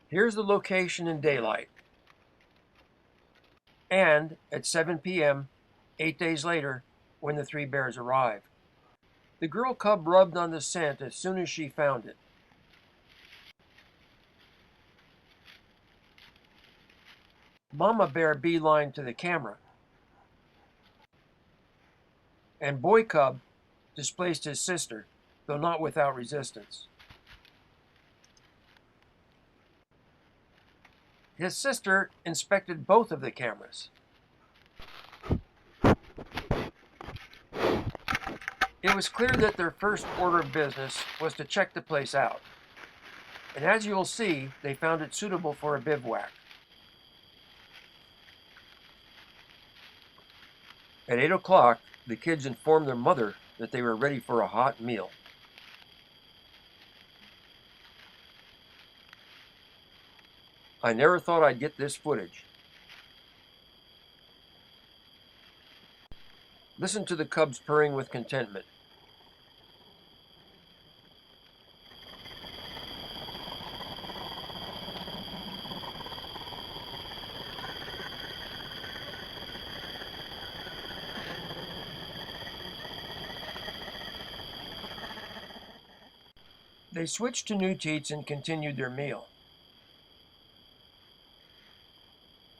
Here's the location in daylight. And at 7 p.m., 8 days later, when the three bears arrived. The girl cub rubbed on the scent as soon as she found it. Mama bear beelined to the camera, and boy cub displaced his sister, though not without resistance. His sister inspected both of the cameras. It was clear that their first order of business was to check the place out. And as you'll see, they found it suitable for a bivouac. At 8 o'clock, the kids informed their mother that they were ready for a hot meal. I never thought I'd get this footage. Listen to the cubs purring with contentment. They switched to new teats and continued their meal.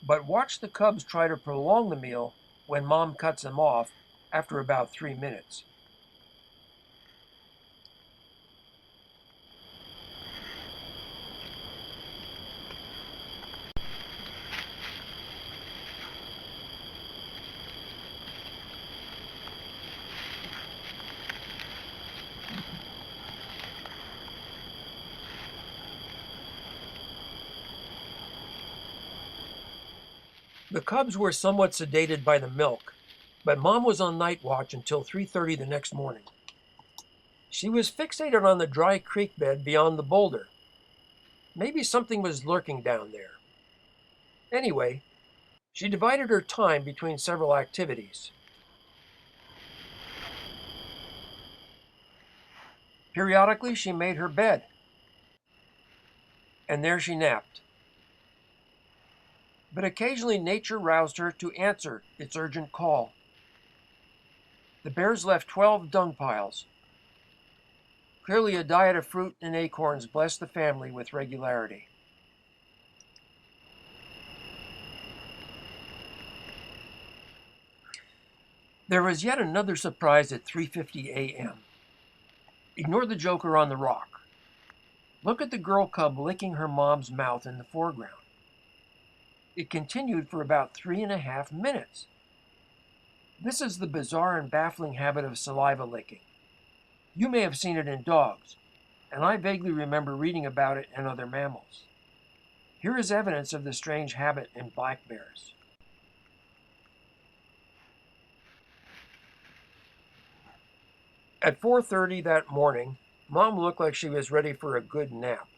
But watch the cubs try to prolong the meal when Mom cuts them off after about 3 minutes. The cubs were somewhat sedated by the milk, but Mom was on night watch until 3:30 the next morning. She was fixated on the dry creek bed beyond the boulder. Maybe something was lurking down there. Anyway, she divided her time between several activities. Periodically, she made her bed, and there she napped. But occasionally nature roused her to answer its urgent call. The bears left 12 dung piles. Clearly a diet of fruit and acorns blessed the family with regularity. There was yet another surprise at 3:50 a.m. Ignore the joker on the rock. Look at the girl cub licking her mom's mouth in the foreground. It continued for about 3.5 minutes. This is the bizarre and baffling habit of saliva licking. You may have seen it in dogs, and I vaguely remember reading about it in other mammals. Here is evidence of the strange habit in black bears. At 4:30 that morning, Mom looked like she was ready for a good nap.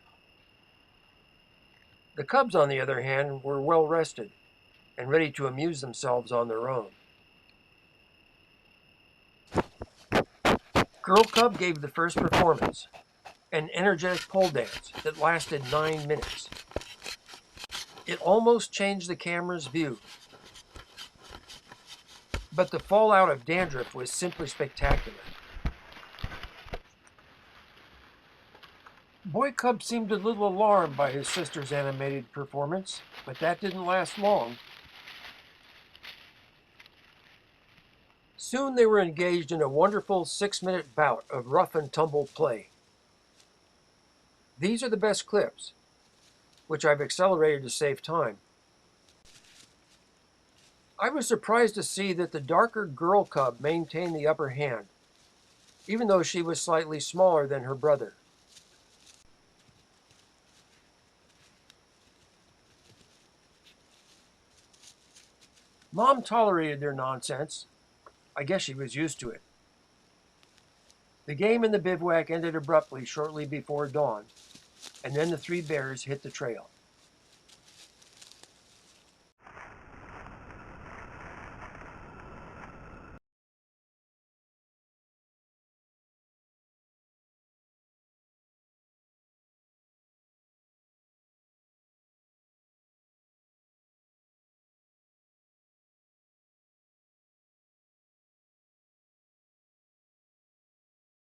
The cubs, on the other hand, were well rested and ready to amuse themselves on their own. Girl cub gave the first performance, an energetic pole dance that lasted 9 minutes. It almost changed the camera's view. But the fallout of dandruff was simply spectacular. Boy cub seemed a little alarmed by his sister's animated performance, but that didn't last long. Soon they were engaged in a wonderful 6-minute bout of rough and tumble play. These are the best clips, which I've accelerated to save time. I was surprised to see that the darker girl cub maintained the upper hand, even though she was slightly smaller than her brother. Mom tolerated their nonsense. I guess she was used to it. The game in the bivouac ended abruptly shortly before dawn, and then the three bears hit the trail.